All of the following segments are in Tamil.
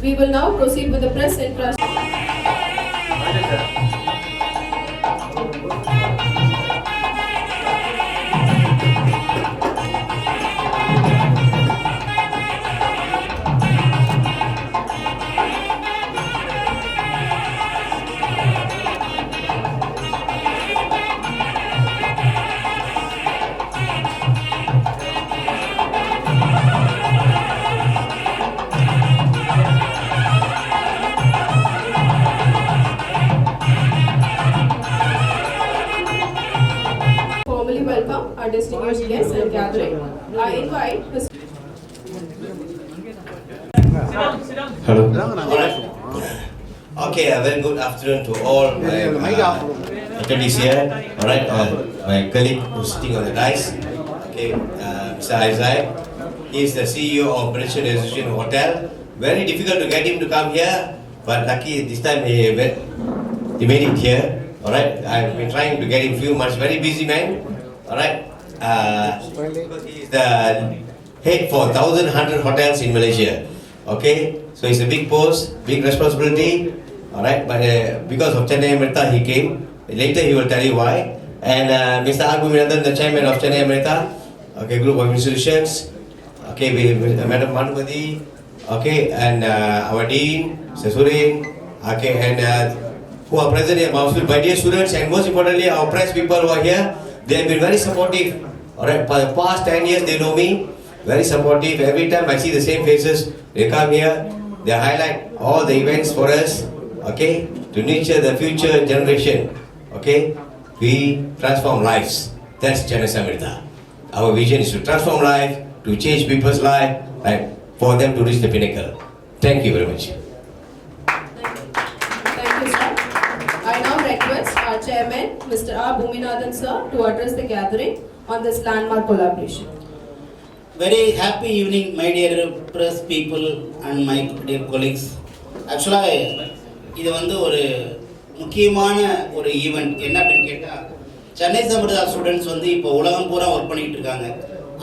We will now proceed with the press and formally welcome our distinguished guests and gathering. I invite Mr. Hello. Okay, a very good afternoon to all my attendees here. All right, my colleague who's sitting on the dais. Okay, Mr. Isaac. He is the CEO of Malaysian Association Hotel. Very difficult to get him to come here, but lucky this time he made it here. All right, I've been trying to get him few months. Very busy man. All right, he is the head for 1,100 hotels in Malaysia. Okay, so it's a big post, big responsibility. All right, but because of Chennai Amrita he came. Later he will tell you why. And Mr. R. Bhuminathan, the chairman of Chennai Amrita, okay, group of institutions. Okay, Madam Manupati. Okay, and our dean, Mr. Surin. Okay, and who are present here, my dear students, and most importantly, our press people who are here. They have been very supportive. All right, for the past 10 years they know me. Very supportive. Every time I see the same faces, they come here. They highlight all the events for us. Okay, to nurture the future generation. Okay, we transform lives. That's Chennai Amrita. Our vision is to transform life, to change people's life, and for them to reach the pinnacle. Thank you very much. Thank you, sir. I now request our chairman, Mr. R. Bhuminathan, sir, to address the gathering on this landmark collaboration. Very happy evening, my dear press people and my dear colleagues. Actually, இது வந்து ஒரு முக்கியமான ஒரு ஈவெண்ட். என்ன அப்படின்னு கேட்டால், சென்னை சம்பிரதாய ஸ்டூடெண்ட்ஸ் வந்து இப்போ உலகம் பூரா ஒர்க் பண்ணிகிட்டு இருக்காங்க.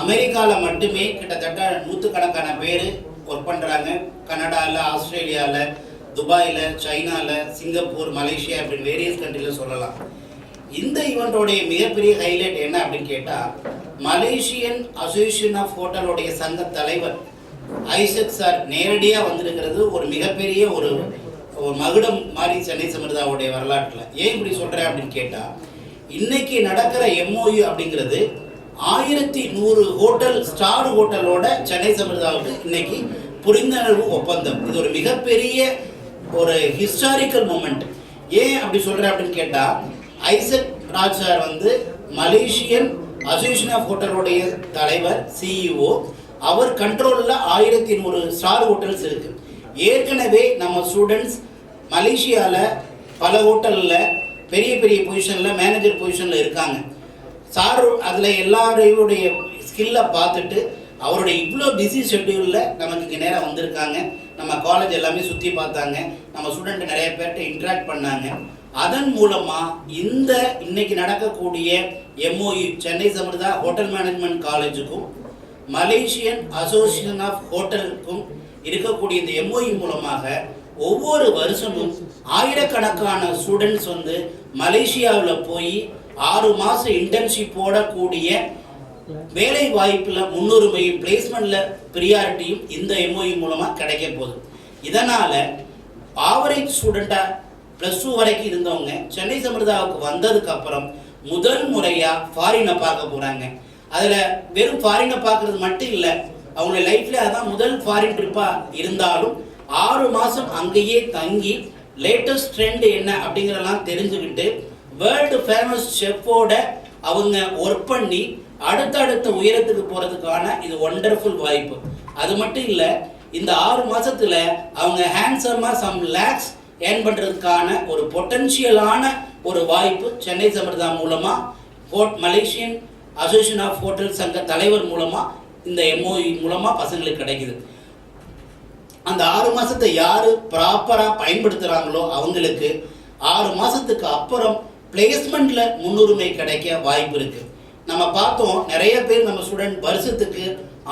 அமெரிக்காவில் மட்டுமே கிட்டத்தட்ட 100கணக்கான பேர் ஒர்க் பண்ணுறாங்க. கனடாவில், ஆஸ்திரேலியாவில், துபாயில், சைனாவில், சிங்கப்பூர், மலேசியா அப்படின்னு வேரியஸ் கண்ட்ரியில் சொல்லலாம். இந்த ஈவெண்ட்டோடைய மிகப்பெரிய ஹைலைட் என்ன அப்படின்னு கேட்டால், மலேசியன் அசோசியேஷன் ஆஃப் ஹோட்டலோடைய சங்க தலைவர் ஐசக் சார் நேரடியாக வந்திருக்கிறது ஒரு மிகப்பெரிய ஒரு மகுடம் மாதிரி சென்னை சம்பிரதாயோடைய வரலாற்றில். ஏன் இப்படி சொல்கிறேன் அப்படின்னு கேட்டால், இன்னைக்கு நடக்கிற MOU அப்படிங்கிறது 1100 ஹோட்டல் ஸ்டார் ஹோட்டலோட சென்னை சம்பிரதாயோட இன்னைக்கு புரிந்துணர்வு ஒப்பந்தம். இது ஒரு மிகப்பெரிய ஒரு ஹிஸ்டாரிக்கல் மூமெண்ட். ஏன் அப்படி சொல்கிறேன் அப்படின்னு கேட்டால், ஐசக் ராஜ் சார் வந்து மலேசியன் அசோசியேஷன் ஆஃப் ஹோட்டலோடைய தலைவர், CEO. அவர் கண்ட்ரோலில் 1100 ஸ்டார் ஹோட்டல்ஸ் இருக்குது. ஏற்கனவே நம்ம ஸ்டூடெண்ட்ஸ் மலேசியாவில் பல ஹோட்டலில் பெரிய பெரிய பொசிஷனில், மேனேஜர் பொசிஷனில் இருக்காங்க. சார் அதில் எல்லாரையுடைய ஸ்கில்லை பார்த்துட்டு அவருடைய இவ்வளோ பிஸி ஷெட்யூலில் நமக்கு இங்கே நேரம் வந்திருக்காங்க. நம்ம காலேஜ் எல்லாமே சுற்றி பார்த்தாங்க. நம்ம ஸ்டூடெண்ட் நிறைய பேர்கிட்ட இன்ட்ராக்ட் பண்ணாங்க. அதன் மூலமாக இந்த இன்னைக்கு நடக்கக்கூடிய MOU Chennai Sampradha hotel management காலேஜுக்கும் மலேசியன் அசோசியேஷன் ஆஃப் ஹோட்டலுக்கும் இருக்கக்கூடிய இந்த MOU மூலமாக ஒவ்வொரு வருஷமும் ஆயிரக்கணக்கான ஸ்டூடெண்ட்ஸ் வந்து மலேசியாவில் போய் 6 மாதம் இன்டர்ன்ஷிப் போடக்கூடிய வேலை வாய்ப்பில் முன்னுரிமையும் பிளேஸ்மெண்ட்டில் ப்ரியாரிட்டியும் இந்த MOU மூலமாக கிடைக்க போகுது. இதனால் ஆவரேஜ் ஸ்டூடெண்ட்டாக +2 வரைக்கும் இருந்தவங்க சென்னை சம்பிரதாவுக்கு வந்ததுக்கப்புறம் முதல் முறையாக ஃபாரினை பார்க்க போகிறாங்க. அதில் வெறும் ஃபாரினை பார்க்குறது மட்டும் இல்லை, அவங்கள லைஃப்பில் அதான் முதல் ஃபாரின் ட்ரிப்பாக இருந்தாலும் 6 மாதம் அங்கேயே தங்கி லேட்டஸ்ட் ட்ரெண்ட் என்ன அப்படிங்கிறதெல்லாம் தெரிஞ்சுக்கிட்டு வேர்ல்டு ஃபேமஸ் ஷெஃப்போட அவங்க ஒர்க் பண்ணி அடுத்தடுத்த உயரத்துக்கு போகிறதுக்கான இது ஒண்டர்ஃபுல் வாய்ப்பு. அது மட்டும் இல்லை, இந்த 6 மாதத்தில் அவங்க ஹேண்ட்ஸமாக சம் லேக்ஸ் ஏர்ன் பண்ணுறதுக்கான ஒரு பொட்டன்ஷியலான ஒரு வாய்ப்பு சென்னை சம்பிரதா மூலமாக மலேசியன் அசோசியேஷன் ஆஃப் ஹோட்டல் சங்க தலைவர் மூலமாக இந்த MOU மூலமாக பசங்களுக்கு கிடைக்குது. அந்த 6 மாதத்தை யார் ப்ராப்பராக பயன்படுத்துகிறாங்களோ அவங்களுக்கு 6 மாதத்துக்கு அப்புறம் பிளேஸ்மெண்ட்டில் முன்னுரிமை கிடைக்க வாய்ப்பு இருக்குது. நம்ம பார்த்தோம், நிறைய பேர் நம்ம ஸ்டூடெண்ட் வருஷத்துக்கு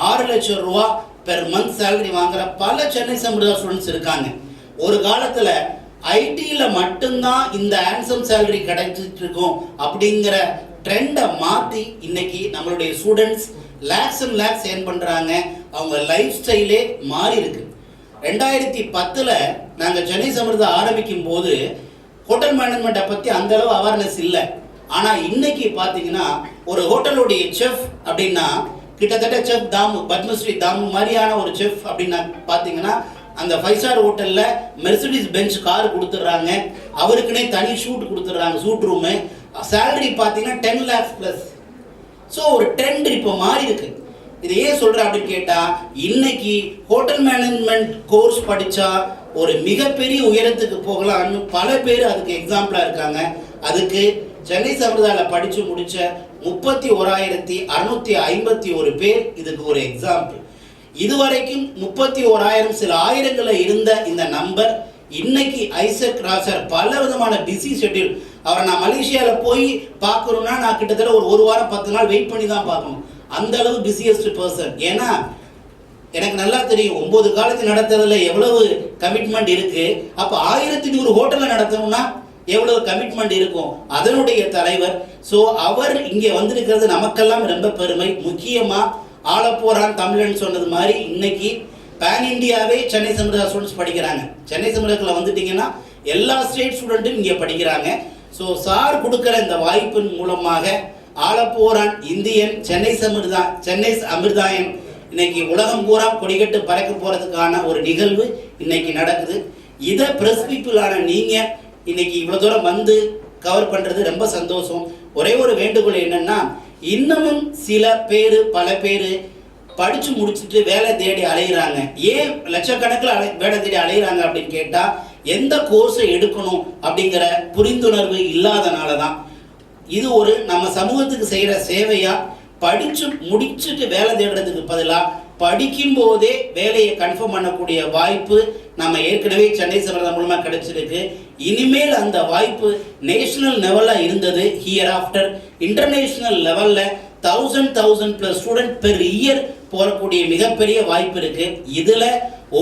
6 லட்சம் ரூபா பெர் மந்த் சேலரி வாங்குற பல சென்னை சம்பிரதாய ஸ்டூடெண்ட்ஸ் இருக்காங்க. ஒரு காலத்துல ஐடியில மட்டும்தான் இந்த ஹேண்ட்ஸம் சேலரி கிடைச்சிட்டு இருக்கும் அப்படிங்கிற ட்ரெண்டை மாற்றி இன்னைக்கு நம்மளுடைய students lakhs and lakhs earn பண்ணுறாங்க. அவங்க லைஃப் ஸ்டைலே மாறி இருக்கு. 2010 நாங்கள் சென்னை சம்பிரதாயம் ஆரம்பிக்கும் போது ஹோட்டல் மேனேஜ்மெண்ட்டை பற்றி அந்த அளவு அவேர்னஸ் இல்லை. ஆனால் இன்னைக்கு பார்த்தீங்கன்னா ஒரு ஹோட்டலுடைய செஃப் அப்படின்னா கிட்டத்தட்ட செஃப் தாமு, பத்மஸ்ரீ தாமு மாதிரியான ஒரு செஃப் அப்படின்னா பார்த்தீங்கன்னா அந்த 5 ஸ்டார் ஹோட்டலில் மெர்சிடிஸ் பெஞ்ச் கார் கொடுத்துட்றாங்க. அவருக்குன்னே தனி ஷூட் கொடுத்துட்றாங்க, ஷூட் ரூமு. சேலரி பார்த்தீங்கன்னா 10 lakhs ப்ளஸ். ஸோ ஒரு ட்ரெண்ட் இப்போ மாறி இருக்கு. இது ஏன் சொல்கிறேன் அப்படின்னு கேட்டால், இன்னைக்கு ஹோட்டல் மேனேஜ்மெண்ட் கோர்ஸ் படித்தா ஒரு மிகப்பெரிய உயரத்துக்கு போகலாம்னு பல பேர் அதுக்கு எக்ஸாம்பிளாக இருக்காங்க. அதுக்கு சென்னை சம்பிரதாயில் படித்து முடித்த 31,651 பேர் இதுக்கு ஒரு எக்ஸாம்பிள். இதுவரைக்கும் 31,000 சில ஆயிரங்களில் இருந்த இந்த நம்பர் இன்னைக்கு ஐசக் ராசர் பல விதமான பிஸி ஷெட்யூல். அவரை நான் மலேசியாவில் போய் பார்க்கணுன்னா நான் கிட்டத்தட்ட ஒரு வாரம் 10 நாள் வெயிட் பண்ணி தான் பார்க்கணும். அந்த அளவு பிஸியஸ்ட் பர்சன். ஏன்னா எனக்கு நல்லா தெரியும் 9 காலேஜ் நடத்துறதுல எவ்வளவு கமிட்மெண்ட் இருக்கு. அப்போ 1100 ஹோட்டலில் நடத்தணும்னா எவ்வளவு கமிட்மெண்ட் இருக்கும். அதனுடைய தலைவர். ஸோ அவர் இங்கே வந்திருக்கிறது நமக்கெல்லாம் ரொம்ப பெருமை. முக்கியமாக ஆலப்போரான் தமிழன் சொன்னது மாதிரி இன்னைக்கு பேன் இண்டியாவே சென்னை சம்பிரதாய ஸ்டூடெண்ட்ஸ் படிக்கிறாங்க. சென்னை சம்பிரதாயத்தில் வந்துட்டீங்கன்னா எல்லா ஸ்டேட் ஸ்டூடெண்ட்டும் இங்கே படிக்கிறாங்க. ஸோ சார் கொடுக்குற இந்த வாய்ப்பின் மூலமாக ஆலப்போரான் இந்தியன் சென்னை அமிர்தாயன் இன்னைக்கு உலகம் பூரா கொடிகட்டு பறக்க போகிறதுக்கான ஒரு நிகழ்வு இன்னைக்கு நடக்குது. இதை ப்ரெஸ் பீப்புளான நீங்கள் இன்னைக்கு இவ்வளோ தூரம் வந்து கவர் பண்ணுறது ரொம்ப சந்தோஷம். ஒரே ஒரு வேண்டுகோள் என்னன்னா, இன்னமும் பல பேர் படித்து முடிச்சுட்டு வேலை தேடி அலைகிறாங்க. ஏன் லட்சக்கணக்கில் வேலை தேடி அலைகிறாங்க அப்படின்னு கேட்டால், எந்த கோர்ஸை எடுக்கணும் அப்படிங்கிற புரிந்துணர்வு இல்லாதனால தான். இது ஒரு நம்ம சமூகத்துக்கு செய்கிற சேவையாக படித்து முடிச்சுட்டு வேலை தேடுறதுக்கு பதிலாக படிக்கும் போதே வேலையை கன்ஃபார்ம் பண்ணக்கூடிய வாய்ப்பு நம்ம ஏற்கனவே சென்னை சம்பிரதாயம் மூலமாக கிடைச்சிருக்கு. இனிமேல் அந்த வாய்ப்பு நேஷனல் லெவலில் இருந்தது, ஹியர் ஆஃப்டர் இன்டர்நேஷனல் லெவலில் 1000+ ஸ்டூடெண்ட் பெர் இயர் போகக்கூடிய மிகப்பெரிய வாய்ப்பு இருக்கு. இதில்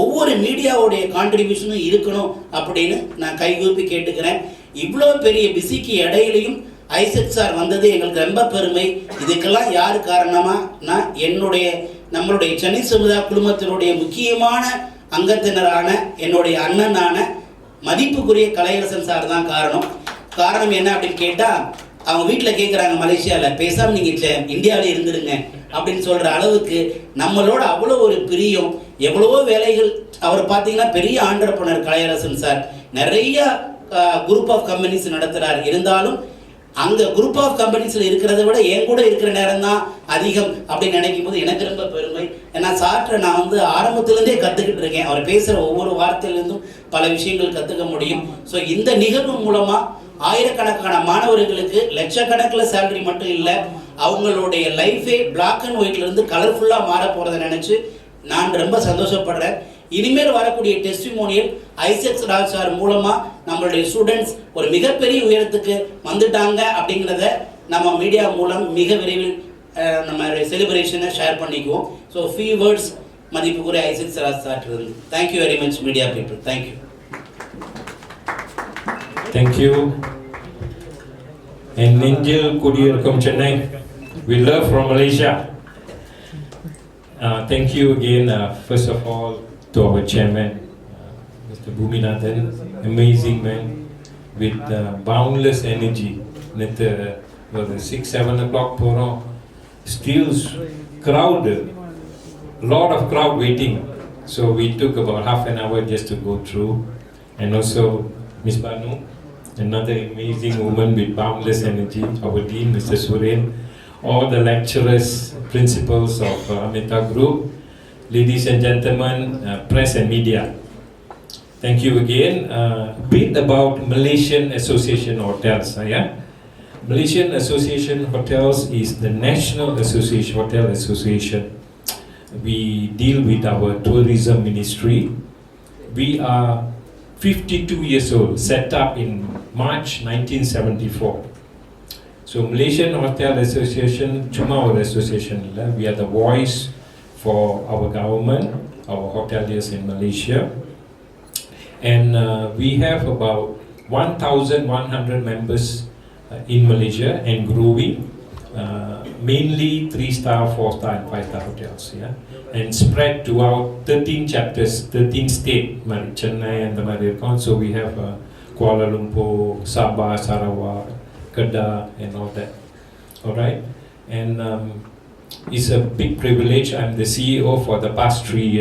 ஒவ்வொரு மீடியாவுடைய கான்ட்ரிபியூஷனும் இருக்கணும் அப்படின்னு நான் கைகூப்பி கேட்டுக்கிறேன். இவ்வளோ பெரிய பிஸிக்கு இடையிலையும் ஐசக் சார் வந்தது எங்களுக்கு ரொம்ப பெருமை. இதுக்கெல்லாம் யார் காரணமானா நம்மளுடைய சென்னை சமுதாய குழுமத்தினுடைய முக்கியமான அங்கத்தினரான என்னுடைய அண்ணனான மதிப்புக்குரிய கலையரசன் சார் தான் காரணம் என்ன அப்படின்னு கேட்டால், அவங்க வீட்டில் கேட்குறாங்க மலேசியாவில், பேசாமல் நீங்கள் இந்தியாவில் இருந்துடுங்க அப்படின்னு சொல்கிற அளவுக்கு நம்மளோட அவ்வளோ ஒரு பிரியம், எவ்வளவோ வேலைகள். அவர் பார்த்தீங்கன்னா பெரிய ஆண்டர்பனர் கலையரசன் சார் நிறைய குரூப் ஆஃப் கம்பெனிஸ் நடத்துகிறார். இருந்தாலும் அங்கே குரூப் ஆஃப் கம்பெனிஸில் இருக்கிறத விட என் கூட இருக்கிற நேரம் தான் அதிகம் அப்படின்னு நினைக்கும் போது எனக்கு ரொம்ப பெருமை. ஏன்னா சார்ட்ட நான் ஆரம்பத்துலேருந்தே கற்றுக்கிட்டு இருக்கேன். அவர் பேசுகிற ஒவ்வொரு வார்த்தையிலேருந்தும் பல விஷயங்கள் கற்றுக்க முடியும். ஸோ இந்த நிகழ்வு மூலமாக ஆயிரக்கணக்கான மாணவர்களுக்கு லட்சக்கணக்கில் சேலரி மட்டும் இல்லை, அவங்களுடைய லைஃபே பிளாக் அண்ட் ஒயிட்லேருந்து கலர்ஃபுல்லாக மாற போகிறத நினச்சி நான் ரொம்ப சந்தோஷப்படுறேன். இனிமேல் வரக்கூடிய டெஸ்டிமோனியல் ஐசக் ராஜ் சார் மூலமாக நம்மளுடைய ஸ்டூடெண்ட்ஸ் ஒரு மிகப்பெரிய உயரத்துக்கு வந்துட்டாங்க அப்படிங்கிறத நம்ம மீடியா மூலம் மிக விரைவில் நம்ம செலிப்ரேஷனை ஷேர் பண்ணிக்குவோம். ஸோ ஃபியூ வேர்ட்ஸ் மதிப்புக்குரிய ஐசக் ராஜ் சார் இருந்து. Thank you very much media people. Thank you. Thank you. And Ninjil Kudiyakum Chennai. We love from Malaysia. Thank you again, first of all, to our chairman, Mr. Bhuminathan, amazing man with boundless energy. At 6-7 o'clock, still crowded, lot of crowd waiting. So we took about half an hour just to go through. And also Ms. Banu, another amazing woman with boundless energy, our dean, Mr. Suren, all the lecturers, principals of Amita Group, ladies and gentlemen, press and media. Thank you again. A bit about Malaysian Association Hotels. Malaysian Association Hotels is the National Hotel Association. We deal with our tourism ministry. We are 52 years old, set up in March 1974. So Malaysian Hotel Association, cuma our association, we are the voice for our government, our hoteliers in Malaysia. And we have about 1,100 members in Malaysia and growing, mainly 3-star, 4-star and 5-star hotels, yeah, and spread throughout 13 chapters, 13 states, Chennai and the Malayakon. So we have Kuala Lumpur, Sabah, Sarawak, Kedah and all that. All right, and it's a big privilege. I'm the CEO for the past 3 years.